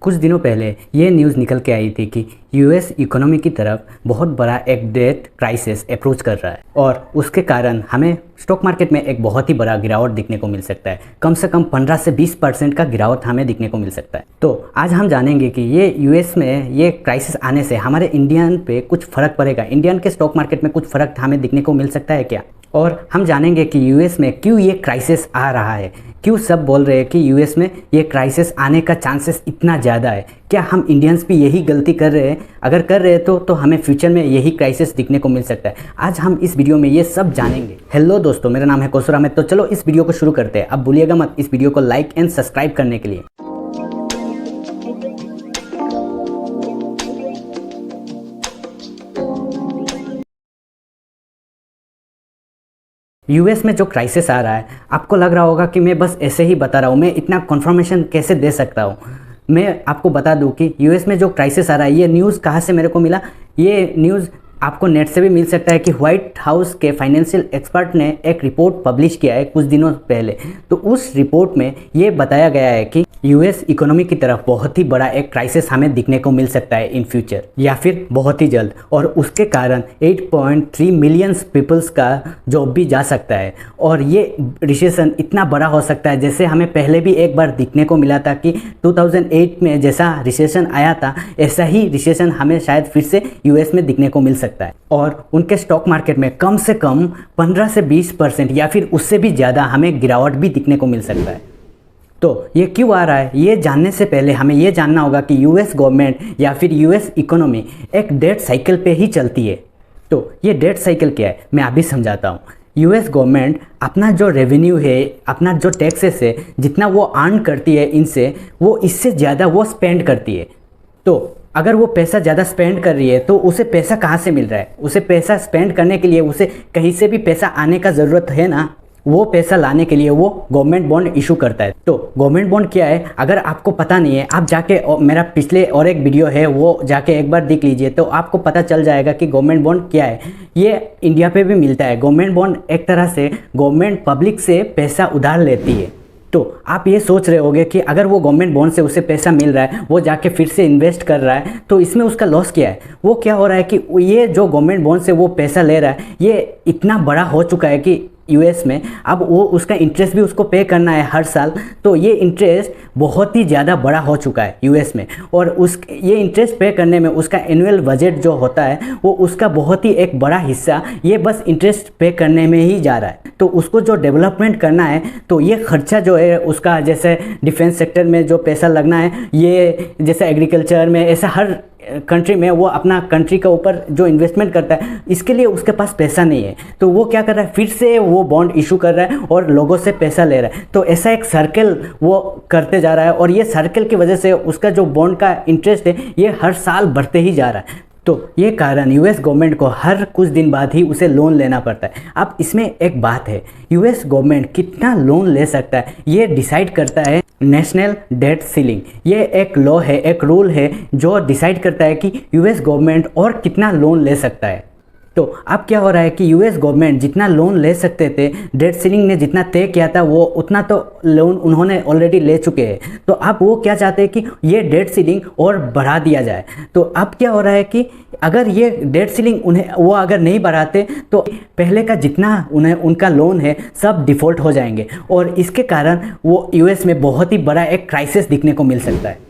कुछ दिनों पहले ये न्यूज़ निकल के आई थी कि यूएस इकोनॉमी की तरफ बहुत बड़ा एक डेट क्राइसिस अप्रोच कर रहा है और उसके कारण हमें स्टॉक मार्केट में एक बहुत ही बड़ा गिरावट दिखने को मिल सकता है। कम से कम 15 से 20% का गिरावट हमें दिखने को मिल सकता है। तो आज हम जानेंगे कि ये यूएस में ये क्राइसिस आने से हमारे इंडियन पे कुछ फ़र्क पड़ेगा, इंडियन के स्टॉक मार्केट में कुछ फ़र्क हमें दिखने को मिल सकता है क्या, और हम जानेंगे कि यूएस में क्यों ये क्राइसिस आ रहा है, क्यों सब बोल रहे हैं कि यूएस में ये क्राइसिस आने का चांसेस इतना ज़्यादा है। क्या हम इंडियंस भी यही गलती कर रहे हैं? अगर कर रहे हैं तो हमें फ्यूचर में यही क्राइसिस दिखने को मिल सकता है। आज हम इस वीडियो में ये सब जानेंगे। हेलो दोस्तों, मेरा नाम है कौसर अहमद। तो चलो इस वीडियो को शुरू करते हैं। अब भूलिएगा मत इस वीडियो को लाइक एंड सब्सक्राइब करने के लिए। यूएस में जो क्राइसिस आ रहा है, आपको लग रहा होगा कि मैं बस ऐसे ही बता रहा हूँ, मैं इतना कन्फर्मेशन कैसे दे सकता हूँ। मैं आपको बता दूँ कि यूएस में जो क्राइसिस आ रहा है, ये न्यूज़ कहाँ से मेरे को मिला। ये न्यूज़ आपको नेट से भी मिल सकता है कि व्हाइट हाउस के फाइनेंशियल एक्सपर्ट ने एक रिपोर्ट पब्लिश किया है कुछ दिनों पहले। तो उस रिपोर्ट में ये बताया गया है कि यूएस इकोनॉमी की तरफ बहुत ही बड़ा एक क्राइसिस हमें दिखने को मिल सकता है इन फ्यूचर, या फिर बहुत ही जल्द, और उसके कारण 8.3 मिलियन पीपल्स का जॉब भी जा सकता है। और ये रिसेशन इतना बड़ा हो सकता है, जैसे हमें पहले भी एक बार दिखने को मिला था कि 2008 में जैसा रिसेशन आया था, ऐसा ही रिसेशन हमें शायद फिर से यूएस में दिखने को मिल सकता है। और उनके स्टॉक मार्केट में कम से कम 15 से 20% या फिर उससे भी ज़्यादा हमें गिरावट भी दिखने को मिल सकता है। तो ये क्यों आ रहा है, ये जानने से पहले हमें ये जानना होगा कि यूएस गवर्नमेंट या फिर यूएस इकोनॉमी एक डेट साइकिल पे ही चलती है। तो ये डेट साइकिल क्या है, मैं अभी समझाता हूँ। यूएस गवर्नमेंट अपना जो रेवेन्यू है, अपना जो टैक्सेस है, जितना वो अर्न करती है इनसे, वो इससे ज़्यादा वो स्पेंड करती है। तो अगर वो पैसा ज़्यादा स्पेंड कर रही है तो उसे पैसा कहाँ से मिल रहा है? उसे पैसा स्पेंड करने के लिए उसे कहीं से भी पैसा आने का ज़रूरत है ना। वो पैसा लाने के लिए वो गवर्नमेंट बॉन्ड इशू करता है। तो गवर्नमेंट बॉन्ड क्या है, अगर आपको पता नहीं है, आप जाके मेरा पिछले और एक वीडियो है वो जाके एक बार देख लीजिए, तो आपको पता चल जाएगा कि गवर्नमेंट बॉन्ड क्या है। ये इंडिया पे भी मिलता है। गवर्नमेंट बॉन्ड एक तरह से गवर्नमेंट पब्लिक से पैसा उधार लेती है। तो आप ये सोच रहे होंगे कि अगर वो गवर्नमेंट बॉन्ड से उसे पैसा मिल रहा है, वो जाके फिर से इन्वेस्ट कर रहा है, तो इसमें उसका लॉस क्या है? वो क्या हो रहा है कि ये जो गवर्नमेंट बॉन्ड से वो पैसा ले रहा है, ये इतना बड़ा हो चुका है कि यूएस में अब वो उसका इंटरेस्ट भी उसको पे करना है हर साल। तो ये इंटरेस्ट बहुत ही ज़्यादा बड़ा हो चुका है यूएस में, और ये इंटरेस्ट पे करने में उसका एनुअल बजट जो होता है, वो उसका बहुत ही एक बड़ा हिस्सा ये बस इंटरेस्ट पे करने में ही जा रहा है। तो उसको जो डेवलपमेंट करना है, तो ये खर्चा जो है उसका, जैसे डिफेंस सेक्टर में जो पैसा लगना है, ये जैसे एग्रीकल्चर में, ऐसा हर कंट्री में वो अपना कंट्री के ऊपर जो इन्वेस्टमेंट करता है, इसके लिए उसके पास पैसा नहीं है। तो वो क्या कर रहा है, फिर से वो बॉन्ड इशू कर रहा है और लोगों से पैसा ले रहा है। तो ऐसा एक सर्कल वो करते जा रहा है, और ये सर्कल की वजह से उसका जो बॉन्ड का इंटरेस्ट है, ये हर साल बढ़ते ही जा रहा है। तो ये कारण यूएस गवर्नमेंट को हर कुछ दिन बाद ही उसे लोन लेना पड़ता है। अब इसमें एक बात है, यूएस गवर्नमेंट कितना लोन ले सकता है, ये डिसाइड करता है नेशनल डेट सीलिंग। ये एक लॉ है, एक रूल है जो डिसाइड करता है कि यूएस गवर्नमेंट और कितना लोन ले सकता है। तो अब क्या हो रहा है कि यूएस गवर्नमेंट जितना लोन ले सकते थे, डेट सीलिंग ने जितना तय किया था, वो उतना तो लोन उन्होंने ऑलरेडी ले चुके हैं। तो अब वो क्या चाहते हैं कि ये डेट सीलिंग और बढ़ा दिया जाए। तो अब क्या हो रहा है कि अगर ये डेट सीलिंग वो अगर नहीं बढ़ाते, तो पहले का जितना उनका लोन है सब डिफ़ॉल्ट हो जाएंगे, और इसके कारण वो यूएस में बहुत ही बड़ा एक क्राइसिस दिखने को मिल सकता है।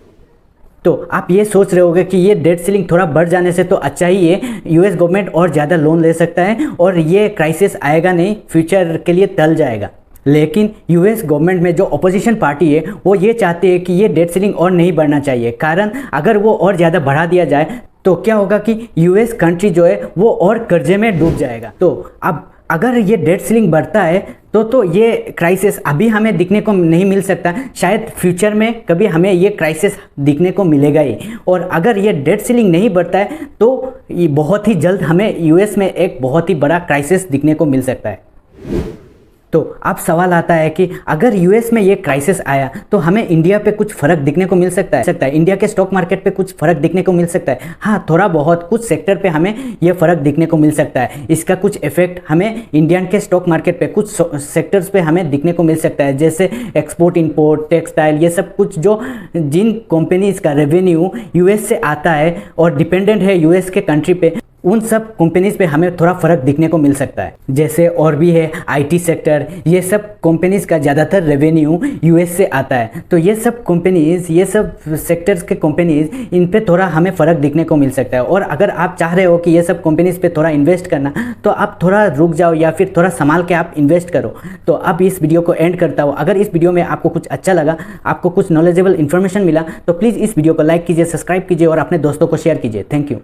तो आप ये सोच रहे होंगे कि ये डेट सीलिंग थोड़ा बढ़ जाने से तो अच्छा ही है, यूएस गवर्नमेंट और ज़्यादा लोन ले सकता है और ये क्राइसिस आएगा नहीं, फ्यूचर के लिए टल जाएगा। लेकिन यूएस गवर्नमेंट में जो अपोजिशन पार्टी है, वो ये चाहते हैं कि ये डेट सीलिंग और नहीं बढ़ना चाहिए, कारण अगर वो और ज़्यादा बढ़ा दिया जाए तो क्या होगा कि यूएस कंट्री जो है वो और कर्जे में डूब जाएगा। तो अब अगर ये डेट सीलिंग बढ़ता है तो ये क्राइसिस अभी हमें दिखने को नहीं मिल सकता, शायद फ्यूचर में कभी हमें ये क्राइसिस दिखने को मिलेगा ही। और अगर ये डेट सीलिंग नहीं बढ़ता है तो ये बहुत ही जल्द हमें यूएस में एक बहुत ही बड़ा क्राइसिस दिखने को मिल सकता है। तो अब सवाल आता है कि अगर यूएस में ये क्राइसिस आया तो हमें इंडिया पे कुछ फ़र्क दिखने को मिल सकता है इंडिया के स्टॉक मार्केट पे कुछ फ़र्क दिखने को मिल सकता है। हाँ, थोड़ा बहुत कुछ सेक्टर पे हमें ये फ़र्क दिखने को मिल सकता है। इसका कुछ इफेक्ट हमें इंडियन के स्टॉक मार्केट पे कुछ सेक्टर्स पे हमें दिखने को मिल सकता है, जैसे एक्सपोर्ट इंपोर्ट टेक्सटाइल, ये सब कुछ जो जिन कंपनीज का रेवेन्यू यूएस से आता है और डिपेंडेंट है यूएस के कंट्री पे, उन सब कंपनीज पे हमें थोड़ा फ़र्क दिखने को मिल सकता है। जैसे और भी है आईटी सेक्टर, ये सब कंपनीज का ज़्यादातर रेवेन्यू यूएस से आता है। तो ये सब कंपनीज, ये सब सेक्टर्स के कंपनीज, इन पे थोड़ा हमें फ़र्क दिखने को मिल सकता है। और अगर आप चाह रहे हो कि ये सब कंपनीज पे थोड़ा इन्वेस्ट करना, तो आप थोड़ा रुक जाओ या फिर थोड़ा संभाल के आप इन्वेस्ट करो। तो अब इस वीडियो को एंड करता हूँ। अगर इस वीडियो में आपको कुछ अच्छा लगा, आपको कुछ नॉलेजेबल इन्फॉर्मेशन मिला, तो प्लीज़ इस वीडियो को लाइक कीजिए, सब्सक्राइब कीजिए और अपने दोस्तों को शेयर कीजिए। Thank you.